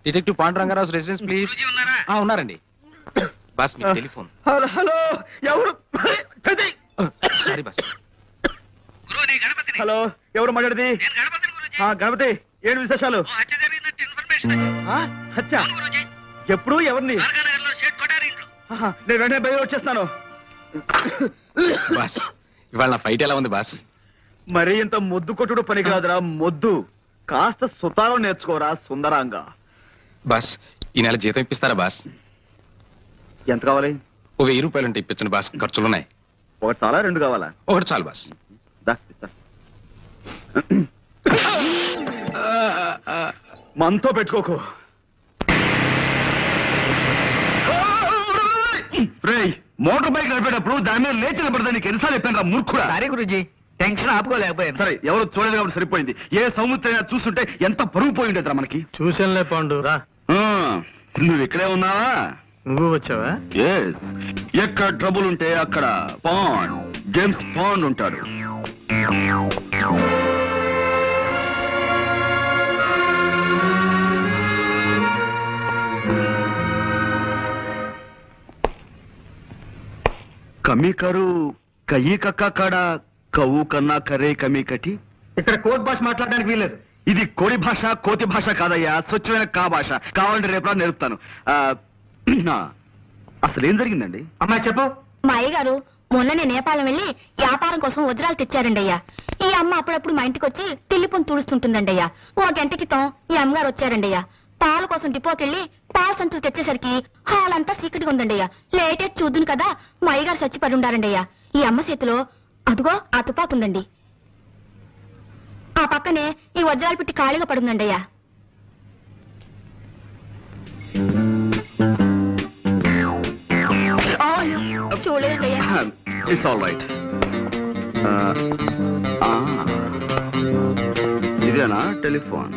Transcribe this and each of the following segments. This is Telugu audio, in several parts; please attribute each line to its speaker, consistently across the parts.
Speaker 1: Detective Panduranga Rao residence please. ఉన్నారండి బాస్. మీ టెలిఫోన్.
Speaker 2: హలో ఎవరు?
Speaker 1: Sorry boss.
Speaker 2: హలో ఎవరు మాట్లాడేది? గణపతి, ఏంటి విశేషాలు? హత్య ఎప్పుడు? ఎవరిని? నేను వెంటనే బయలు వచ్చేస్తున్నాను.
Speaker 1: బాస్ ఇవాళ నా ఫైట్ ఎలా ఉంది బాస్?
Speaker 2: మరీ ఇంత మొద్దు కొట్టుడు పనికిరాదురా మొద్దు. కాస్త సుతారం నేర్చుకోరా సుందరాంగా.
Speaker 1: బాస్ ఈ నెల జీతం ఇప్పిస్తారా బాస్?
Speaker 2: ఎంత కావాలి?
Speaker 1: ఓ 1000 రూపాయలు ఉంటే ఇప్పించండి బాస్, ఖర్చులున్నాయి.
Speaker 2: ఒకటి చాలా, రెండు కావాలా?
Speaker 1: ఒకటి చాలు బాస్.
Speaker 2: మనతో పెట్టుకోకు. మోటార్ బైక్ నడిపేటప్పుడు దాని మీద లేచి నిలబడదా నీకు ఎన్నిసార్లు చెప్పాను రా మూర్ఖుడా.
Speaker 3: సరే గురుజీ, టెన్షన్ ఆపుకోలేకపోయాను.
Speaker 2: సరే ఎవరు చూడలేదు కాబట్టి సరిపోయింది. ఏ సముద్రం చూస్తుంటే ఎంత పరుగు పోయి ఉండేదిరా మనకి.
Speaker 3: చూసానులే పాండు రా.
Speaker 2: నువ్వు ఇక్కడే ఉన్నావా?
Speaker 3: నువ్వు వచ్చావా?
Speaker 2: ఎక్కడ ట్రబుల్ ఉంటే అక్కడ పాండ్, జేమ్స్ పాండ్ ఉంటాడు. కమి కరు కయ్యి కక్క కాడ కవ్వు కన్నా కరే కమి కటి.
Speaker 3: ఇక్కడ కోర్టు భాష మాట్లాడడానికి వీల్లేదు.
Speaker 2: ఇది కోడి భాష కోతి భాష కాదయ్యా, స్వచ్ఛమైన కా భాష. కావాలంటే రేపు నేర్పుతాను. అసలు ఏం జరిగిందండి?
Speaker 3: అమ్మాయి చెప్పు.
Speaker 4: మా అయ్యగారు మొన్ననే నేపాలం వెళ్ళి వ్యాపారం కోసం వజ్రాలు తెచ్చారండి అయ్యా. ఈ అమ్మ అప్పుడప్పుడు మా ఇంటికి వచ్చి తిల్లిపొని తుడుస్తుంటుందండి అయ్యా. ఓ గంట క్రితం ఈ అమ్మగారు వచ్చారండి అయ్యా. పాల కోసం డిపోకెళ్ళి పాల సంచులు తెచ్చేసరికి హాల్ అంతా చీకటిగా ఉందండి అయ్యా. లేటెస్ట్ చూద్దును కదా మా అయ్యగారు చచ్చిపడి ఉండారండి అయ్యా. ఈ అమ్మ చేతిలో అదుగో ఆ తుపాకు ఉందండి. ఆ పక్కనే ఈ వజ్రాలు పెట్టి ఖాళీగా పడుందండి అయ్యా. చూడలేదండి అయ్యా.
Speaker 2: It's all right. ఇదేనా telephone?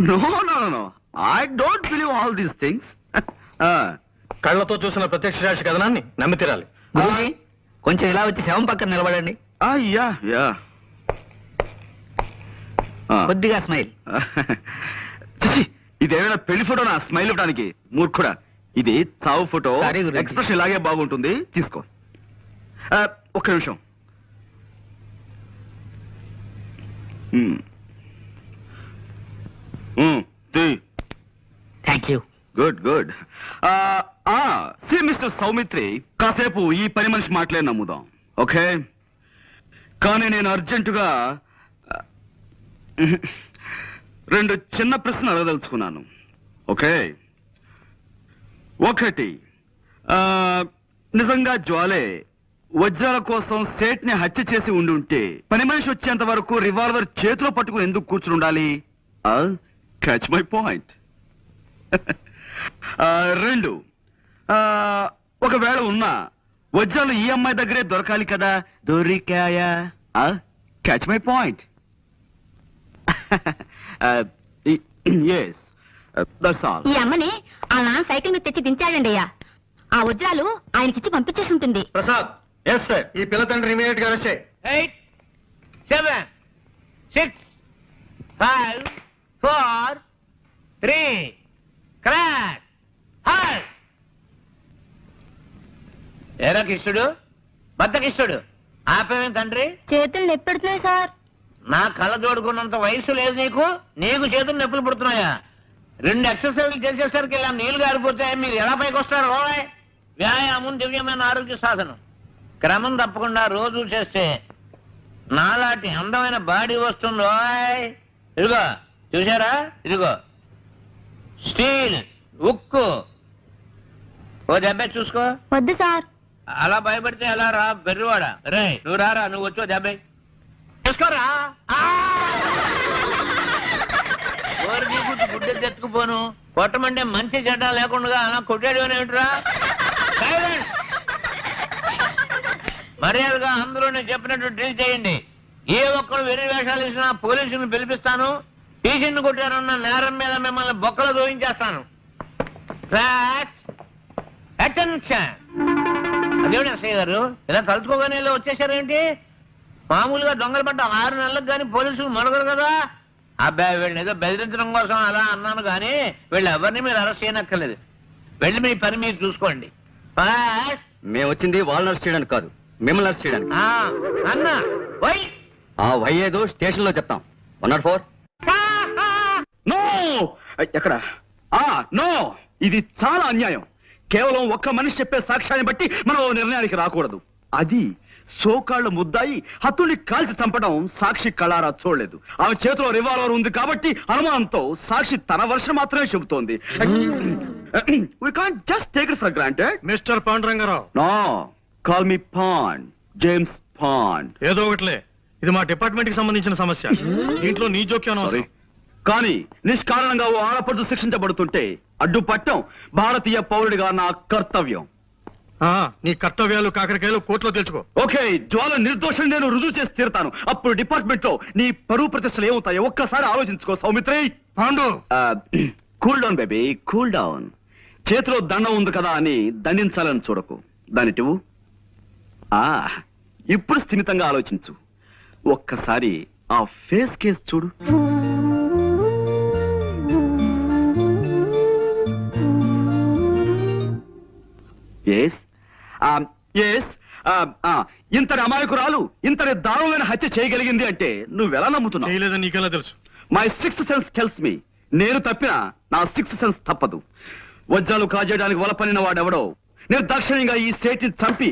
Speaker 2: No, no, no, no. I don't believe all these things.
Speaker 3: కళ్ళతో చూసిన ప్రత్యక్ష సాక్షి కథనాన్ని నమ్మి తీరాలి. గురూజీ, కొంచెం ఇలా వచ్చి శవం పక్కన నిలబడండి.
Speaker 2: Yeah.
Speaker 3: కొద్దిగా స్మైల్.
Speaker 2: ఇదేమైనా పెళ్లి ఫోటోనా స్మైల్ ఇవ్వడానికి? మూర్ఖుడా, ఇది చావు ఫోటో.
Speaker 3: Sorry, గురూజీ.
Speaker 2: ఎక్స్ప్రెషన్ ఇలాగే బాగుంటుంది, తీసుకో. ఒక్క నిమిషం.
Speaker 3: Thank you.
Speaker 2: Good. See mister Soumitri, కాసేపు ఈ పని మనిషి మాటలే నమ్ముదాం, ఓకే? కానీ నేను అర్జెంటుగా రెండు చిన్న ప్రశ్నలు అడగదలుచుకున్నాను, ఓకే? ఒకటి, నిజంగా జ్వాలే వజ్రాల కోసం సేట్ ని హత్య చేసి ఉండుంటే పని మనిషి వచ్చేంత వరకు రివాల్వర్ చేతిలో పట్టుకుని ఎందుకు కూర్చుని ఉండాలి? Catch my point. రెండు, ఒకవేళ ఉన్నా వజ్రాలు ఈ అమ్మాయి దగ్గరే దొరకాలి కదా, దొరికాయా? Catch my point. Yes, that's all.
Speaker 4: ఈ అమ్మని ఆ నాన్న సైకిల్ మీద తెచ్చి దించాడండి అయ్యా. ఆ వజ్రాలు ఆయనకిచ్చి పంపించేసి ఉంటుంది.
Speaker 3: ప్రసాద్. Yes sir. ఈ పిల్ల తండ్రి ఇమీడియట్ గా అరెస్ట్ చేయి.
Speaker 5: 8, 7, 6, 5, 4, 3, క్రాష్. హాయ్ ఏరా కిష్టుడు, బద్ద కిష్టుడు, ఆపేమే తండ్రి.
Speaker 4: చేతులు నొప్పెడుతున్నాయి సార్.
Speaker 5: నా కళ్ళ జోడుకున్నంత వయసు లేదు నీకు, నీకు చేతులు నొప్పులు పుడుతున్నాయా? 2 ఎక్సర్సైజ్లు చేసేసరికి ఇలా నీళ్లు గారిపోతాయి, మీరు ఎలా పైకి వస్తారు? ఓయ్, వ్యాయామం దివ్యమైన ఆరోగ్య సాధనం. క్రమం తప్పకుండా రోజు చేస్తే నాలాంటి అందమైన బాడీ వస్తుంది. ఓయ్, ఇదిగో చూసారా, ఇదిగో స్టీల్, ఉక్కు. ఓ దెబ్బ చూసుకో.
Speaker 4: వద్దు సార్.
Speaker 5: అలా భయపడితే ఎలా రా బెర్రివాడ. రే నువ్వు రారా, నువ్వు వచ్చో దెబ్బ చూసుకోరా. గుడ్డ తెచ్చుకుపోను, కొట్టమంటే మంచి చెడ్డ లేకుండా అలా కొట్టాడు ఏమిట్రా? మర్యాదగా అందరూ నేను చెప్పినట్టు డ్రిల్ చేయండి. ఏ ఒక్కరు వెర్రి వేషాలు ఇచ్చినా పోలీసులను పిలిపిస్తాను. టీచర్ని కొట్టారన్న నేరం మీద మిమ్మల్ని బొక్కలు దోయించేస్తాను. అటెన్షన్. అదేమిటి అసయ్య గారు, ఇలా కలుసుకోగానే ఇలా వచ్చేసారేంటి? మామూలుగా దొంగలు పడ్డ 6 నెలలకు కానీ పోలీసులు మరొకరు కదా. అబ్బాయి వీళ్ళని ఏదో బెదిరించడం కోసం అలా అన్నాను కానీ వీళ్ళు ఎవరిని మీరు అరెస్ట్ చేయనక్కర్లేదు. వెళ్ళి మీ పని మీరు చూసుకోండి.
Speaker 2: మేము వచ్చింది వాళ్ళని అరెస్ట్ చేయడానికి కాదు, మిమ్మల్ని అరెస్ట్ చేయడానికి.
Speaker 5: అన్న వై
Speaker 2: ఆ వై ఏదో స్టేషన్ లో చెప్తాం. 104. నో, ఎక్కడ? నో, ఇది చాలా అన్యాయం. కేవలం ఒక్క మనిషి చెప్పే సాక్ష్యాన్ని బట్టి మనం ఓ నిర్ణయానికి రాకూడదు. అది సోకాళ్ళు ముద్దాయి హత్తుల్ని కాల్చి చంపడం సాక్షి కళారా చూడలేదు. ఆమె చేతిలో రివాల్వర్ ఉంది కాబట్టి అనుమానంతో సాక్షి తన వర్షం మాత్రమే చెబుతోంది. We can't just take it for granted.
Speaker 3: Mister Panduranga Rao.
Speaker 2: No, call me Pond, James Pond.
Speaker 3: ఏదో ఒకటిలే, ఇది మా డిపార్ట్మెంట్ కి సంబంధించిన సమస్య. దీంట్లో నీ జోక్యం
Speaker 2: Sorry.
Speaker 3: అవసరం.
Speaker 2: కానీ నిష్కారణంగా ఓ ఆడపడుచు శిక్షించబడుతుంటే అడ్డుపట్టం భారతీయ పౌరుడిగా నా కర్తవ్యం.
Speaker 3: నీ కర్తవ్యాలు కాకరకాయలు కోర్టులో తెలుసుకో.
Speaker 2: ఓకే, జ్వాల నిర్దోషం నేను రుజువు చేసి తీరుతాను. అప్పుడు డిపార్ట్మెంట్ లో నీ పరువు ప్రతిష్టలు ఏమవుతాయో ఒక్కసారి ఆలోచించుకో Saumitri.
Speaker 3: Pandu,
Speaker 2: cool down baby, cool down. చేతిలో దండం ఉంది కదా అని దండించాలని చూడకు దానిటివు. ఇప్పుడు స్థిమితంగా ఆలోచించు. ఒక్కసారి ఆ ఫేస్ కేస్ చూడు. ఎస్ ఎస్ ఇంతటి అమాయకురాలు ఇంతటి దారుణమైన హత్య చేయగలిగింది అంటే నువ్వెలా నమ్ముతున్నావు?
Speaker 3: చేయలేదని నీకెలా తెలుసు?
Speaker 2: My sixth sense tells me. నేను తప్పినా నా సిక్స్త్ సెన్స్ తప్పదు. వజ్రాలు కాజేయడానికి వలపనిన వాడెవడో నిర్దాక్షిణ్యంగా ఈ సేటిని చంపి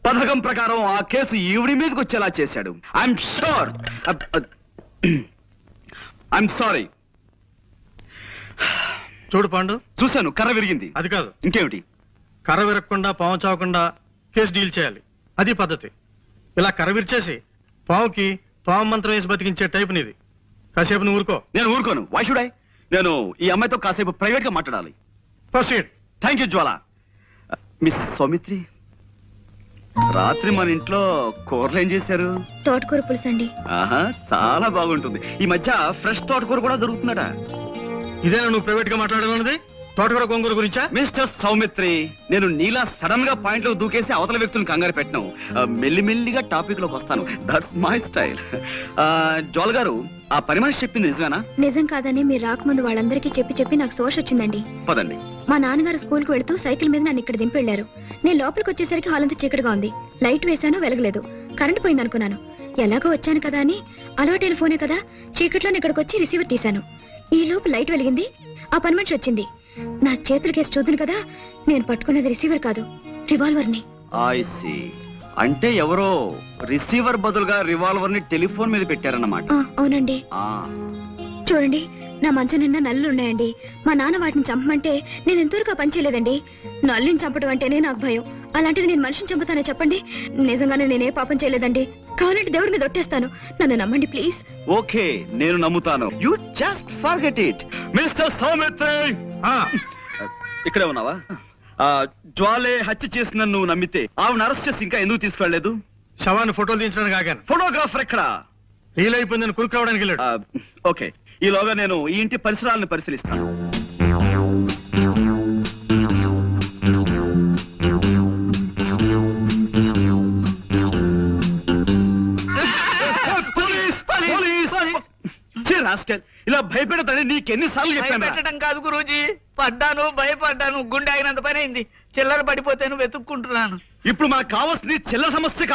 Speaker 2: పథకం ప్రకారం ఆ కేసు ఈవిడి మీదకి వచ్చేలా చేశాడు. I'm sure. I'm sorry.
Speaker 3: చూడు పాండు,
Speaker 2: చూశాను, కర్ర విరిగింది.
Speaker 3: అది కాదు,
Speaker 2: ఇంకేమిటి?
Speaker 3: కర్ర విరగకుండా పాము చావకుండా కేసు డీల్ చేయాలి. అది పద్ధతి. ఇలా కర్ర విరిచేసి పావుకి పాము మంత్రం వేసి బతికించే టైప్ నీది. కాసేపు నువ్వు ఊరుకో.
Speaker 2: నేను ఊరుకోను. Why should I? నేను ఈ అమ్మాయితో కాసేపు ప్రైవేట్ గా మాట్లాడాలి.
Speaker 3: Proceed.
Speaker 2: Thank you Jwala. Miss Soumitri, రాత్రి మన ఇంట్లో కూరలు ఏం చేశారు?
Speaker 4: తోటకూర పులుసు అండి.
Speaker 2: ఆహా, చాలా బాగుంటుంది. ఈ మధ్య ఫ్రెష్ తోటకూర కూడా దొరుకుతుందట.
Speaker 3: ఇదేనా నువ్వు ప్రైవేట్ గా మాట్లాడాలన్నది? తోటకూర గోంగూర గురించా?
Speaker 2: మిస్టర్ సౌమిత్రి, నేను నీలా సడన్ గా పాయింట్ లో దూకేసి అవతల వ్యక్తులను కంగారు పెట్టను. మెల్లిమెల్లిగా టాపిక్ లోకి వస్తాను. That's my style. జోల్ గారు, ఆ పని మనిషి చెప్పింది నిజమేనా?
Speaker 4: నిజం కాదని మీరు రాకముందు వాళ్ళందరికీ చెప్పి నాకు సోష్ వచ్చిందండి.
Speaker 2: పదండి.
Speaker 4: మా నాన్నగారు స్కూల్కి వెళుతూ సైకిల్ మీద నన్ను ఇక్కడ దింపెళ్లారు. నేను లోపలికి వచ్చేసరికి హాల్ అంతా చీకటిగా ఉంది. లైట్ వేశాను, వెలగలేదు. కరెంట్ పోయింది అనుకున్నాను. ఎలాగో వచ్చాను కదా అని అలవాటైన ఫోనే కదా, చీకట్లోనే ఇక్కడికి వచ్చి రిసీవర్ తీశాను. ఈ లోపు లైట్ వెలిగింది. ఆ పని మనిషి వచ్చింది. నా చేతుల కేసు చూద్దును కదా, నేను పట్టుకున్నది రిసీవర్ కాదు, రివాల్వర్ ని.
Speaker 2: I see. అంటే ఎవరో రిసీవర్ బదులుగా రివాల్వర్ ని టెలిఫోన్ మీద పెట్టారన్నమాట.
Speaker 4: అవునండి.
Speaker 2: ఆ,
Speaker 4: చూడండి, నా మంచం నిండా నల్లులు ఉన్నాయండి. మా నాన్న వాటిని చంపమంటే నేను ఎంతవరకు ఆ పని చేయలేదండి. నల్లుని చంపడం అంటేనే నాకు భయం. అలాంటిది నేను మనిషిని చంపుతానే చెప్పండి? నిజంగానే నేనే పాపం చేయలేదండి. కావాలంటే దేవుడి మీద ఒట్టేస్తాను. నన్ను నమ్మండి ప్లీజ్.
Speaker 2: ఓకే, నేను నమ్ముతాను. You just forget it. Mister Saumitri, ఇక్కడే ఉన్నావా? జ్వాలే హత్య చేసిన నువ్వు నమ్మితే ఆవిడ అరెస్ట్ చేసి ఇంకా ఎందుకు తీసుకెళ్లలేదు?
Speaker 3: శవాన్ని ఫోటోలు తీయించడానికి ఆగాను.
Speaker 2: ఫోటోగ్రాఫర్ ఎక్కడ?
Speaker 3: రీల్ అయిపోయిందని కురుకు రావడానికి వెళ్ళాడు.
Speaker 2: ఓకే, ఈలోగా నేను ఈ ఇంటి పరిసరాలను పరిశీలిస్తాను. పోలీస్! పోలీస్! ఛీ, రాస్కెల్, ఇలా భయపెడతానని నీకెన్నిసార్లు చెప్పాను?
Speaker 5: పెట్టడం కాదు గురూజీ, పడ్డాను, భయపడ్డాను. గుండె అయినంత పని అయింది. చిల్లర పడిపోతే వెతుక్కుంటున్నాను.
Speaker 2: ఇప్పుడు మనకు కావాల్సింది చిల్లర సమస్య